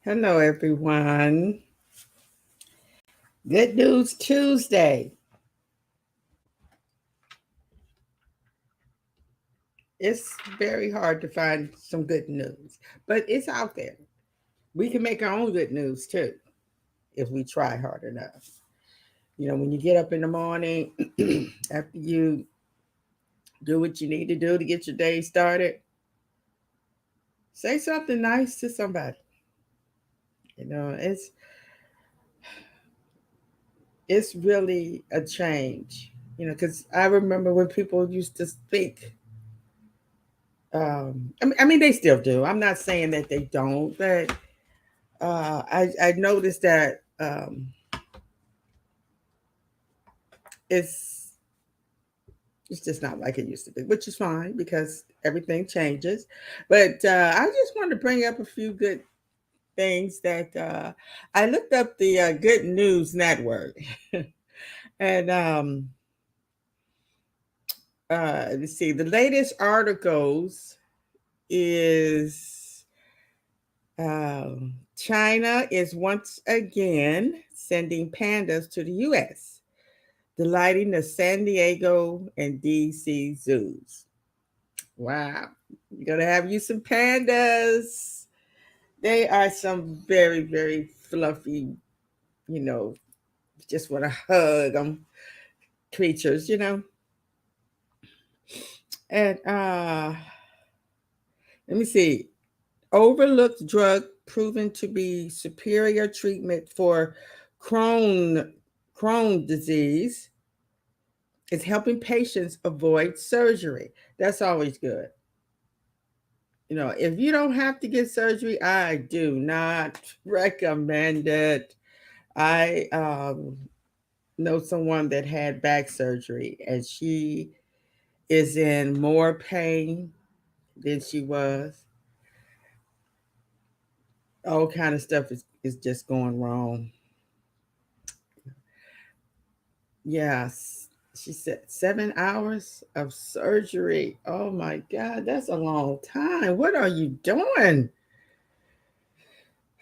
Hello, everyone. Good News Tuesday. It's very hard to find some good news, but it's out there. We can make our own good news too if we try hard enough. When you get up in the morning, after you do what you need to do to get your day started, say something nice to somebody. It's really a change. Because I remember when people used to speak. I mean, they still do. I'm not saying that they don't, but I noticed that it's it's just not like it used to be, which is fine because everything changes. But I just wanted to bring up a few good things that I looked up the Good News Network, and let's see, the latest articles is China is once again sending pandas to the U.S., delighting the San Diego and DC zoos. Wow. You're going to have you some pandas. They are some very, very fluffy, you know, just want to hug them creatures. And let me see. Overlooked drug proven to be superior treatment for Crohn Crohn disease is helping patients avoid surgery. That's always good. If you don't have to get surgery, I do not recommend it. I know someone that had back surgery, and she is in more pain than she was. All kind of stuff is just going wrong. Yes. She said 7 hours of surgery. Oh my God, that's a long time. What are you doing?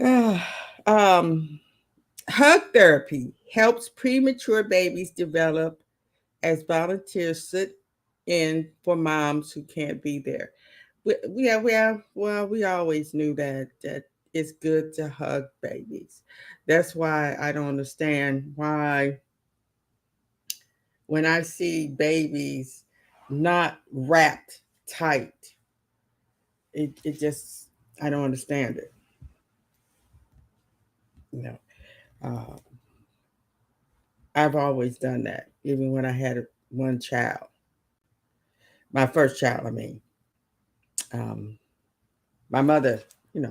um, Hug therapy helps premature babies develop as volunteers sit in for moms who can't be there. We always knew that it's good to hug babies. That's why I don't understand why when I see babies not wrapped tight, it just I don't understand it. You know, uh, I've always done that, even when I had one child, my first child. I mean, um, my mother,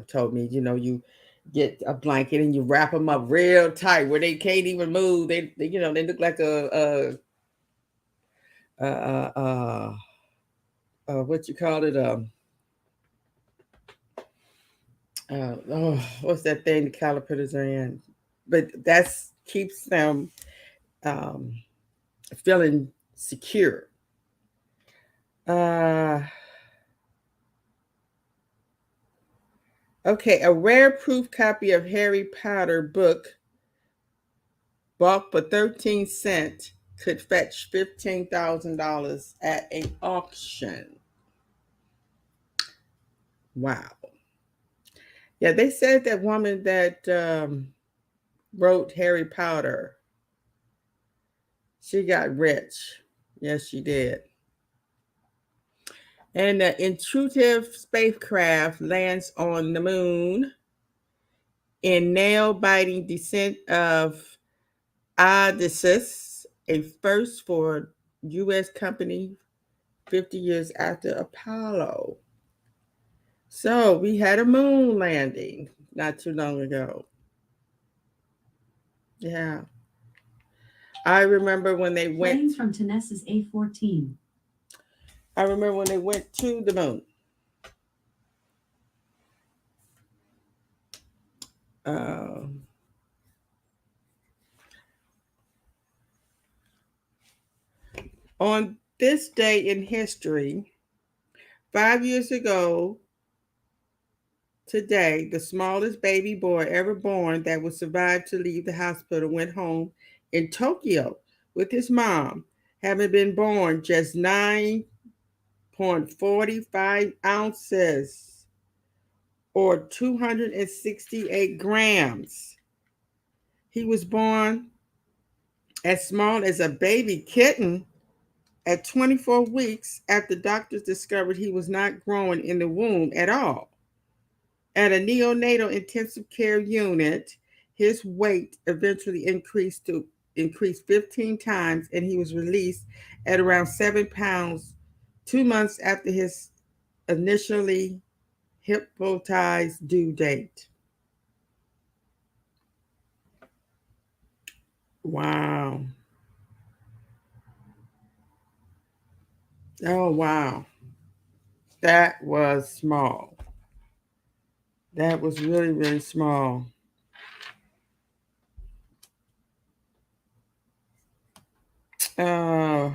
told me, you get a blanket and you wrap them up real tight where they can't even move. They look like a, what you call it, what's that thing the caterpillars are in? But that's keeps them um, feeling secure. Uh, okay, a rare proof copy of Harry Potter book bought for 13 cents could fetch $15,000 at an auction. Wow. Yeah, they said that woman that wrote Harry Potter, she got rich. Yes, she did. And the intrusive spacecraft lands on the moon in nail-biting descent of Odysseus, a first for U.S. company 50 years after Apollo. So we had a moon landing not too long ago. Yeah. I remember when they went. Planes from Tennessee A14. I remember when they went to the moon. Um, on this day in history, 5 years ago, today, the smallest baby boy ever born that would survive to leave the hospital went home in Tokyo with his mom, having been born just 9.45 ounces or 268 grams. He was born as small as a baby kitten at 24 weeks after doctors discovered he was not growing in the womb at all. At a neonatal intensive care unit, his weight eventually increased 15 times and he was released at around 7 pounds 2 months after his initially hypnotized due date. Wow. Oh, wow. That was small. That was really, really small. Uh,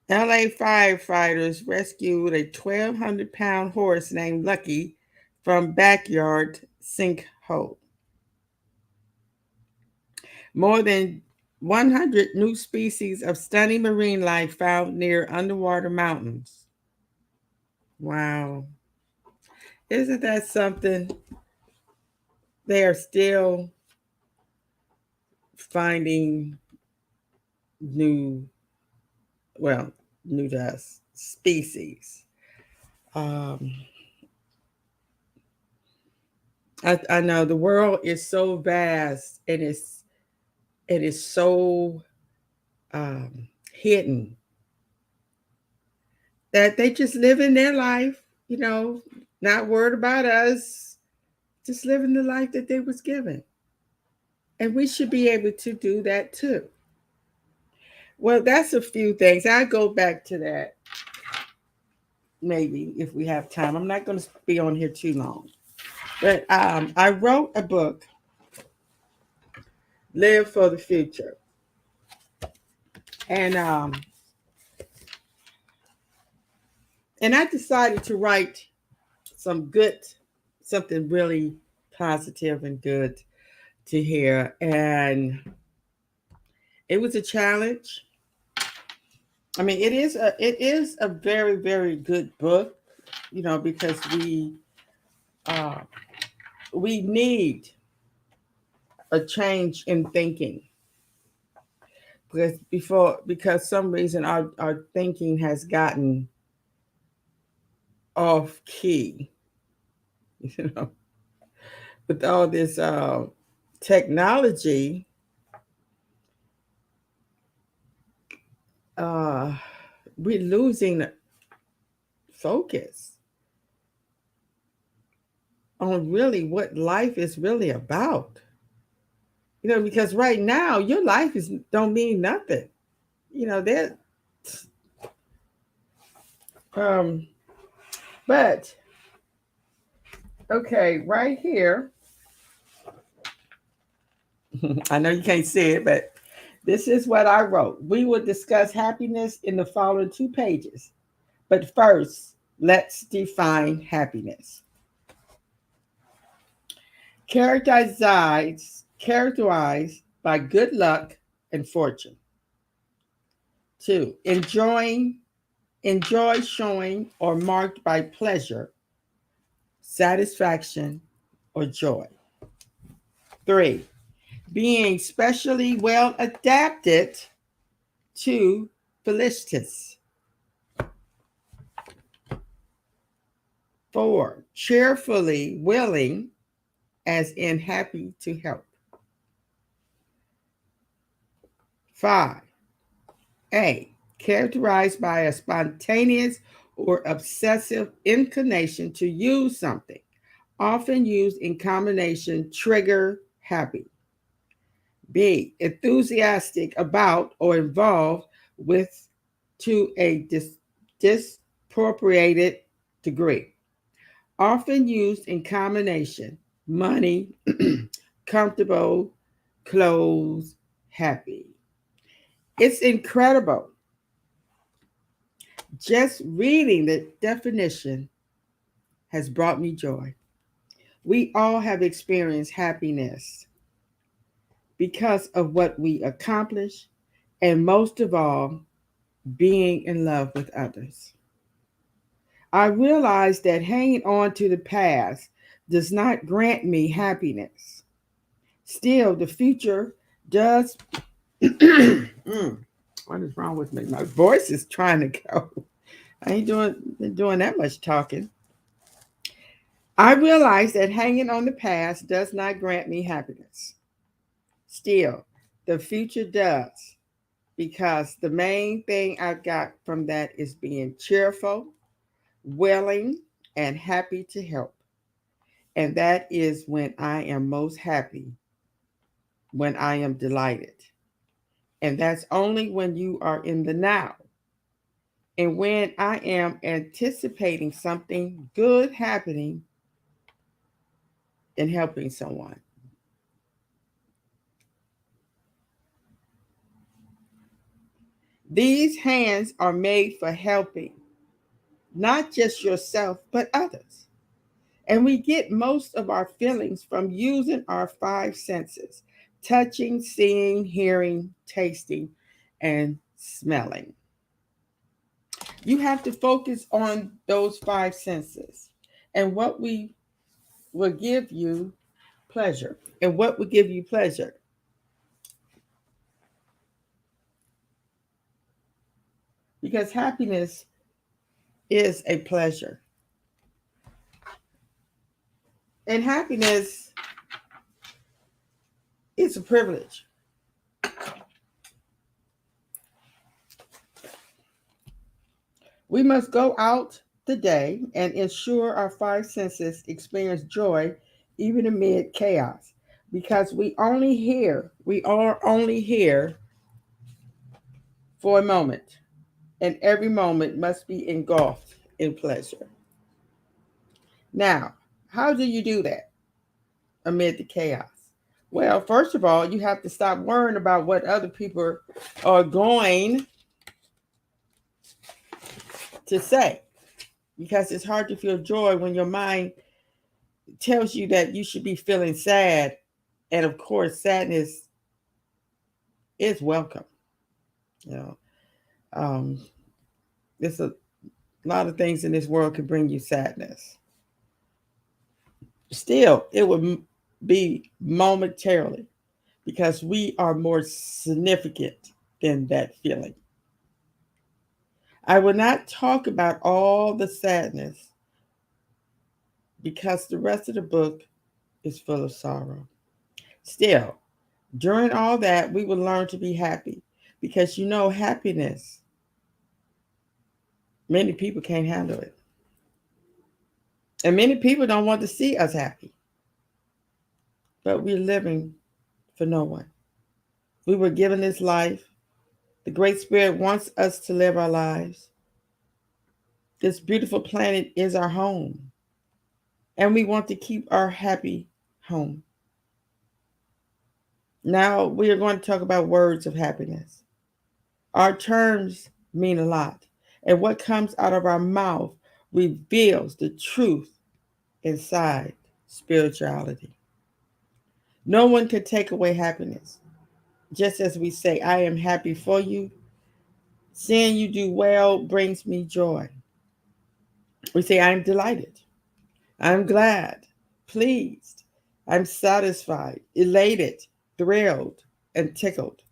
LA firefighters rescued a 1,200-pound horse named Lucky from backyard sinkhole. More than 100 new species of stunning marine life found near underwater mountains. Wow. Isn't that something? They are still finding new, well, new to us, species. Um, I know the world is so vast and it is so um, hidden that they just live in their life, you know, not worried about us, just living the life that they was given. And we should be able to do that too. Well, that's a few things. I'll go back to that maybe if we have time. I'm not going to be on here too long. But I wrote a book, Live for the Future. And I decided to write some good, something really positive and good to hear. And it was a challenge. I mean, it is a very very good book, you know, because uh, we need a change in thinking because some reason our thinking has gotten off key, you know, with all this technology. Uh, we're losing focus on really what life is really about. You know, because right now your life is don't mean nothing. You know that. Um, but okay, right here, I know you can't see it, but this is what I wrote. We will discuss happiness in the following 2 pages. But first, let's define happiness. Characterized by good luck and fortune. Two, enjoy showing or marked by pleasure, satisfaction, or joy. Three, being specially well adapted to felicitas. Four, cheerfully willing, as in happy to help. Five, A, characterized by a spontaneous or obsessive inclination to use something, often used in combination trigger happy. B, enthusiastic about or involved with to a disproportionate degree, often used in combination money, comfortable, clothes, happy. It's incredible. Just reading the definition has brought me joy. We all have experienced happiness because of what we accomplish, and most of all, being in love with others. I realize that hanging on to the past does not grant me happiness. Still, the future does. What is wrong with me? My voice is trying to go. I ain't doing that much talking. I realize that hanging on the past does not grant me happiness. Still, the future does, because the main thing I got from that is being cheerful, willing, and happy to help. And that is when I am most happy, when I am delighted. And that's only when you are in the now. And when I am anticipating something good happening and helping someone. These hands are made for helping, not just yourself, but others. And we get most of our feelings from using our five senses: touching, seeing, hearing, tasting, and smelling. You have to focus on those five senses and what we will give you pleasure. And what will give you pleasure? Because happiness is a pleasure. And happiness is a privilege. We must go out the day and ensure our five senses experience joy even amid chaos. Because we are only here for a moment, and every moment must be engulfed in pleasure. Now, how do you do that amid the chaos? Well, first of all, you have to stop worrying about what other people are going to say, because it's hard to feel joy when your mind tells you that you should be feeling sad. And of course, sadness is welcome. You know, um, there's a lot of things in this world can bring you sadness. Still, it would be momentarily, because we are more significant than that feeling. I will not talk about all the sadness because the rest of the book is full of sorrow. Still, during all that, we will learn to be happy, because happiness, many people can't handle it. And many people don't want to see us happy, but we're living for no one. We were given this life. The Great Spirit wants us to live our lives. This beautiful planet is our home, and we want to keep our happy home. Now we are going to talk about words of happiness. Our terms mean a lot, and what comes out of our mouth reveals the truth inside spirituality. No one can take away happiness. Just as we say, I am happy for you, seeing you do well brings me joy. We say, I am delighted, I'm glad, pleased, I'm satisfied, elated, thrilled, and tickled.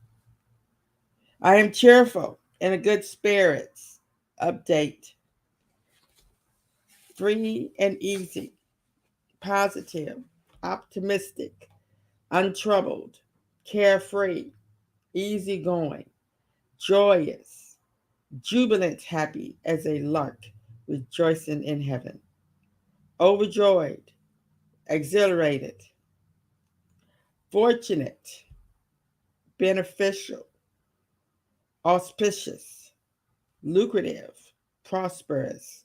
I am cheerful, in a good spirits. Update: free and easy, positive, optimistic, untroubled, carefree, easygoing, joyous, jubilant, happy as a lark, rejoicing in heaven, overjoyed, exhilarated, fortunate, beneficial, auspicious, lucrative, prosperous,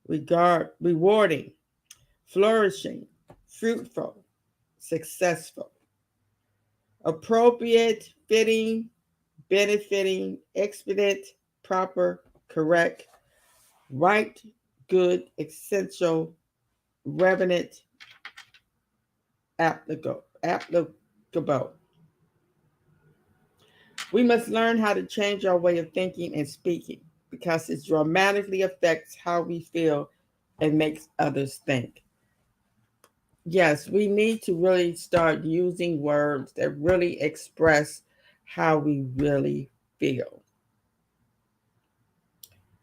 rewarding, flourishing, fruitful, successful, appropriate, fitting, benefiting, expedient, proper, correct, right, good, essential, revenant, applicable. We must learn how to change our way of thinking and speaking because it dramatically affects how we feel and makes others think. Yes, we need to really start using words that really express how we really feel.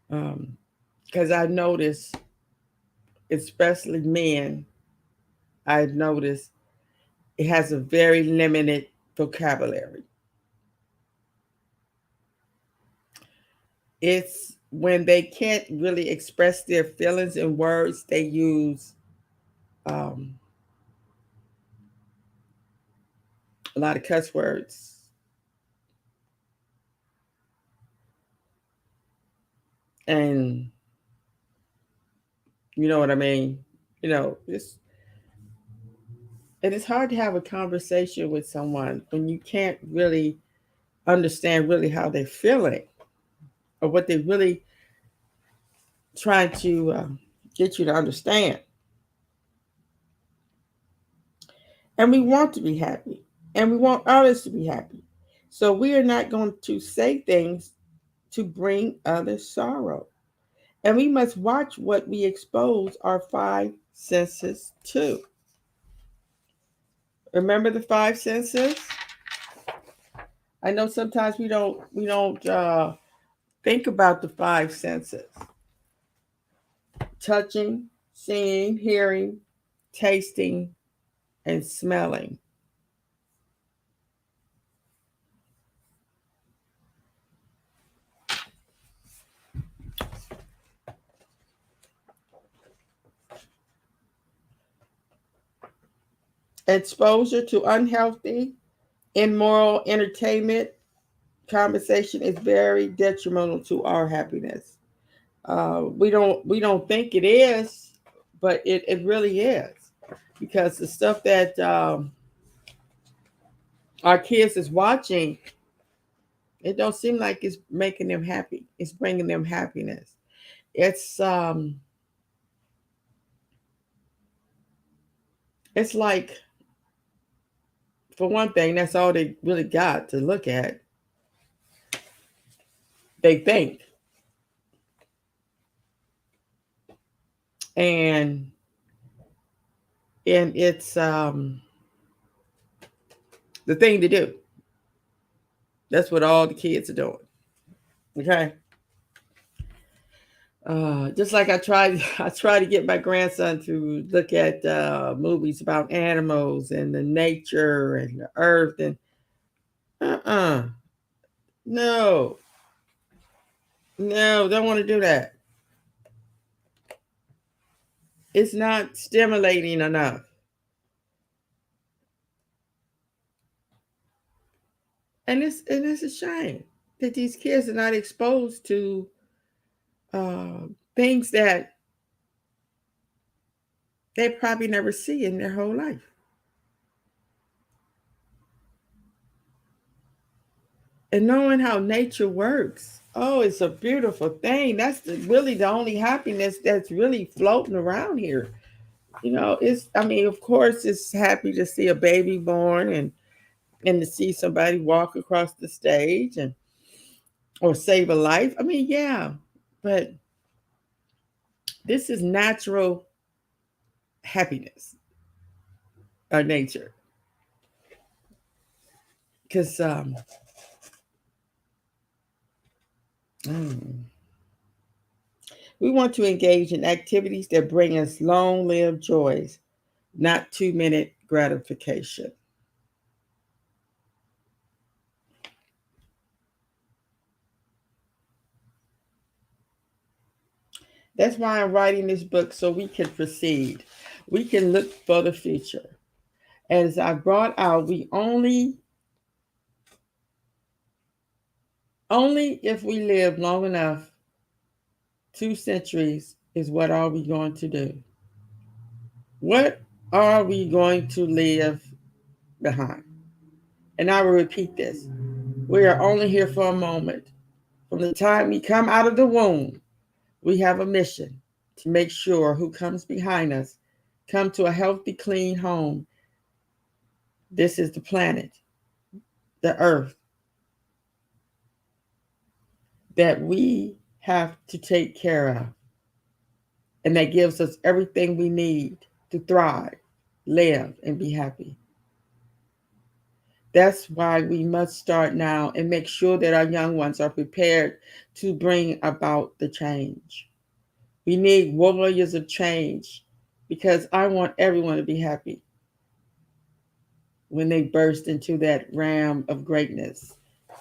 Because I notice, especially men, I've noticed it has a very limited vocabulary. It's when they can't really express their feelings in words, they use um, a lot of cuss words. And you know what I mean? Just and it's hard to have a conversation with someone when you can't really understand really how they're feeling or what they're really trying to get you to understand. And we want to be happy, and we want others to be happy. So we are not going to say things to bring others sorrow. And we must watch what we expose our five senses to. Remember the five senses? I know sometimes we don't think about the five senses: touching, seeing, hearing, tasting, and smelling. Exposure to unhealthy, immoral entertainment, conversation is very detrimental to our happiness. We don't think it is, but it really is, because the stuff that our kids is watching, it don't seem like it's making them happy. It's bringing them happiness. It's like, for one thing, that's all they really got to look at. They think, and it's the thing to do. That's what all the kids are doing. Okay. Just like I tried, I try to get my grandson to look at movies about animals and the nature and the earth, and uh-uh, no, no, don't want to do that. It's not stimulating enough, and it's a shame that these kids are not exposed to things that they probably never see in their whole life. And knowing how nature works, oh, it's a beautiful thing. That's really the only happiness that's really floating around here. It's, I mean, of course, it's happy to see a baby born, and to see somebody walk across the stage and or save a life. I mean, yeah, but this is natural happiness or nature, because mm, we want to engage in activities that bring us long-lived joys, not 2-minute gratification. That's why I'm writing this book, so we can proceed. We can look for the future. As I brought out, we only if we live long enough, 2 centuries, is what are we going to do? What are we going to leave behind? And I will repeat this. We are only here for a moment. From the time we come out of the womb, we have a mission to make sure who comes behind us come to a healthy, clean home. This is the planet, the earth, that we have to take care of, and that gives us everything we need to thrive, live, and be happy. That's why we must start now and make sure that our young ones are prepared to bring about the change. We need warriors of change because I want everyone to be happy when they burst into that realm of greatness.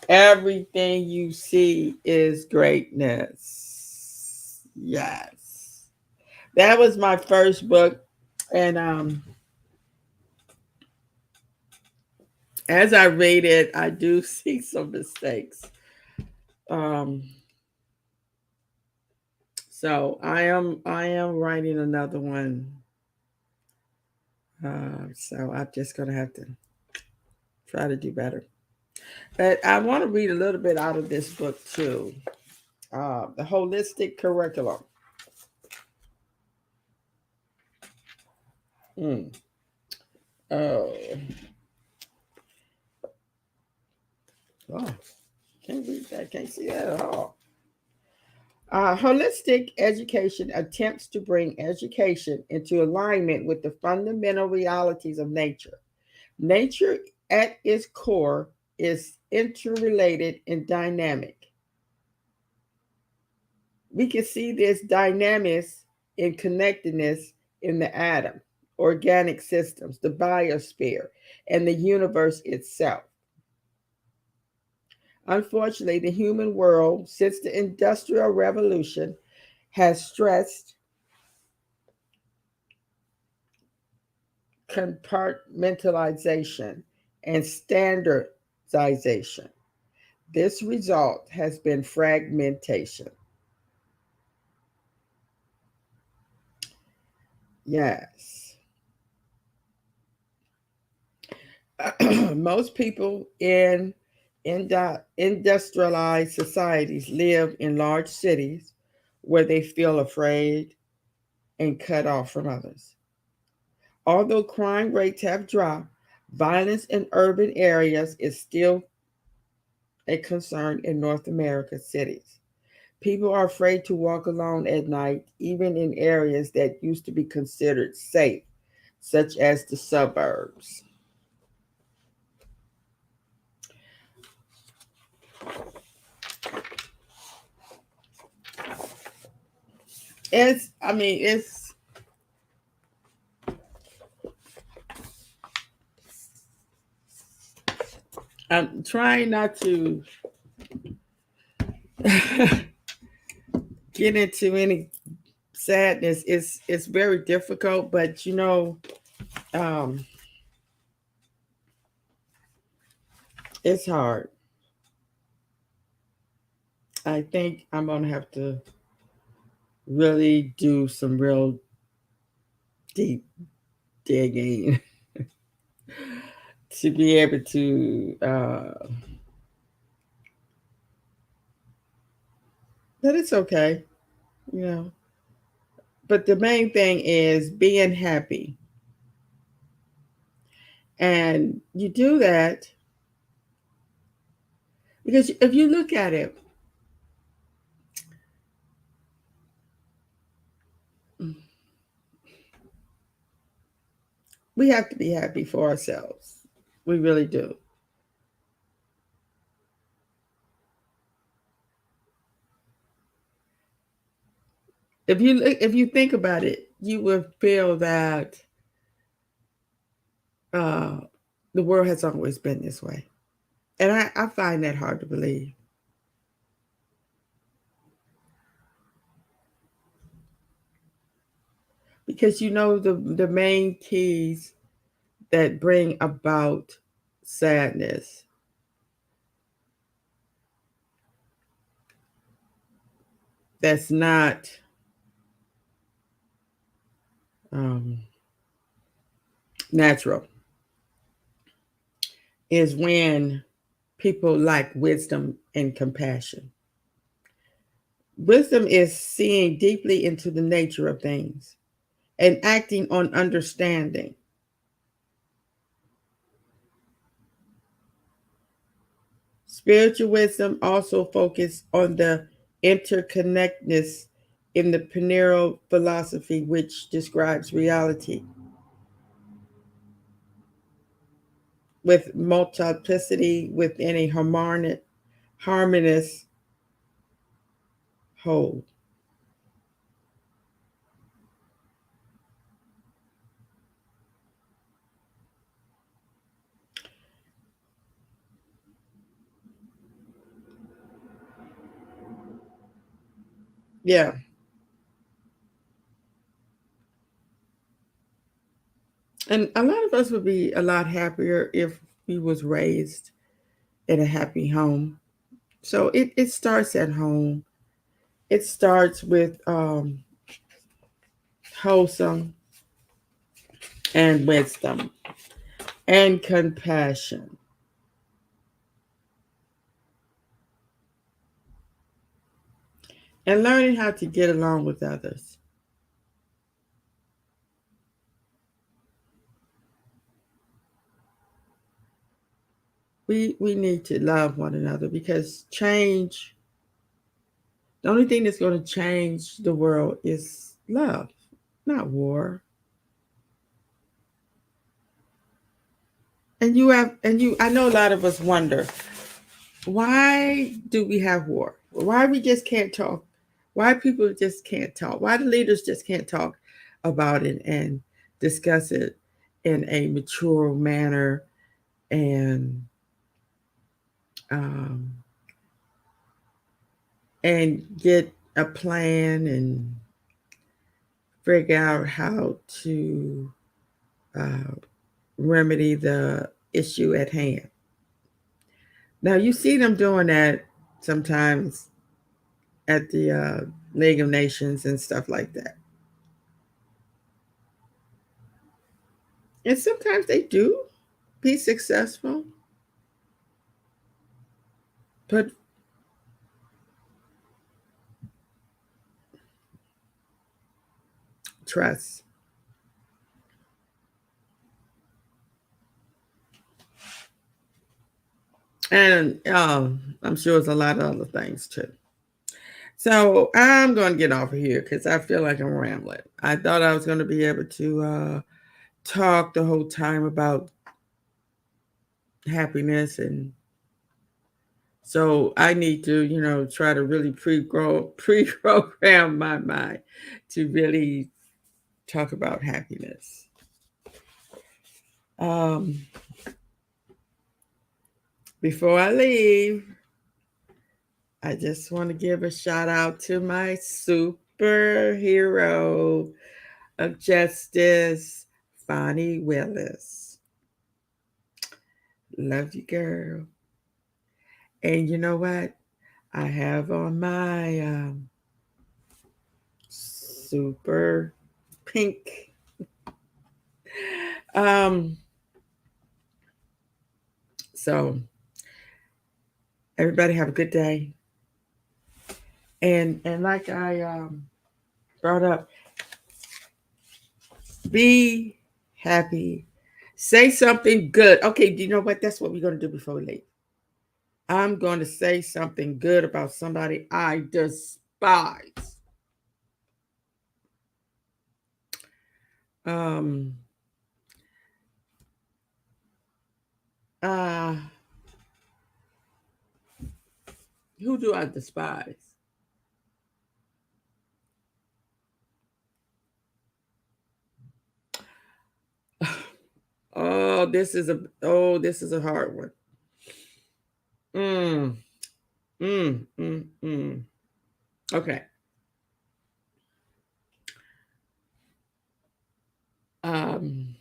Everything you see is greatness. Yes. That was my first book. And as I read it, I do see some mistakes. Um, so I am writing another one. So I'm just gonna have to try to do better. But I want to read a little bit out of this book too. The holistic curriculum. Mm. Oh, oh, can't read that. Can't see that at all. Holistic education attempts to bring education into alignment with the fundamental realities of nature. Nature, at its core, is interrelated and dynamic. We can see this dynamics in connectedness in the atom, organic systems, the biosphere, and the universe itself. Unfortunately, the human world, since the Industrial Revolution, has stressed compartmentalization and standardization. This result has been fragmentation. Yes. Most people in industrialized societies live in large cities where they feel afraid and cut off from others. Although crime rates have dropped, violence in urban areas is still a concern in North America cities. People are afraid to walk alone at night, even in areas that used to be considered safe, such as the suburbs. It's I'm trying not to get into any sadness. It's very difficult, but um, it's hard. I think I'm gonna have to really do some real deep digging to be able to. But it's okay, you know. But the main thing is being happy, and you do that because if you look at it, we have to be happy for ourselves. We really do. If you think about it, you will feel that uh, the world has always been this way, and I find that hard to believe because the main keys that bring about sadness. That's not um, natural is when people lack wisdom and compassion. Wisdom is seeing deeply into the nature of things and acting on understanding. Spiritual wisdom also focuses on the interconnectedness in the Pinero philosophy, which describes reality with multiplicity within a harmonious whole. Yeah, and a lot of us would be a lot happier if we was raised in a happy home. So it starts at home. It starts with wholesome and wisdom and compassion and learning how to get along with others. We need to love one another because change, the only thing that's going to change the world is love, not war. And I know a lot of us wonder, why do we have war? Why we just can't talk? Why people just can't talk? Why the leaders just can't talk about it and discuss it in a mature manner and um, and get a plan and figure out how to uh, remedy the issue at hand. Now you see them doing that sometimes at the League of Nations and stuff like that. And sometimes they do be successful, but trust. And I'm sure it's a lot of other things too. So I'm going to get off of here because I feel like I'm rambling. I thought I was going to be able to talk the whole time about happiness, and so I need to, try to really pre-program my mind to really talk about happiness. Um, Before I leave, I just want to give a shout out to my superhero of justice, Fonnie Willis. Love you, girl. And you know what? I have on my super pink. Um, so everybody have a good day. And like I brought up, be happy. Say something good. Okay, do you know what? That's what we're gonna do before we leave. I'm going to say something good about somebody I despise. Um, uh, who do I despise? This is a hard one. Mm, mm. Okay. Um,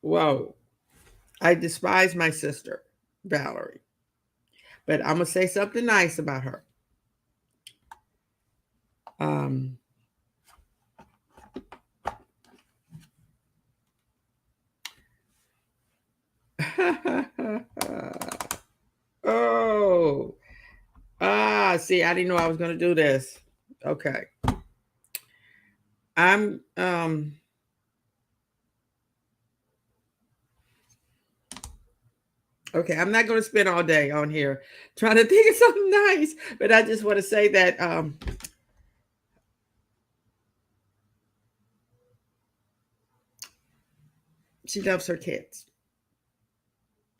Whoa. I despise my sister, Valerie, but I'm gonna say something nice about her. Um, Oh. See, I didn't know I was gonna do this. Okay. I'm okay, I'm not gonna spend all day on here trying to think of something nice, but I just want to say that she loves her kids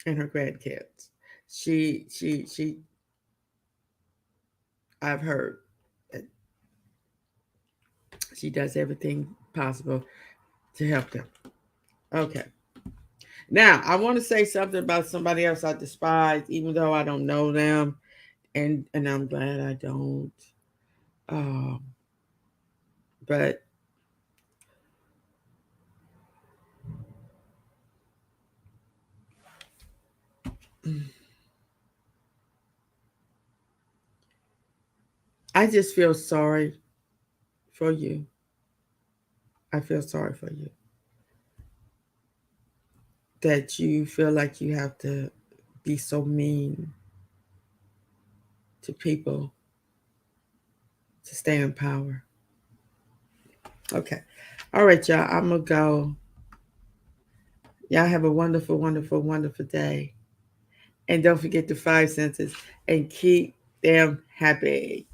and her grandkids. She I've heard that she does everything possible to help them. Okay. Now, I want to say something about somebody else I despise, even though I don't know them, and I'm glad I don't. Um, but I just feel sorry for you. I feel sorry for you that you feel like you have to be so mean to people to stay in power. Okay. All right, y'all. I'm going to go. Y'all have a wonderful, wonderful, wonderful day. And don't forget the five senses and keep them happy.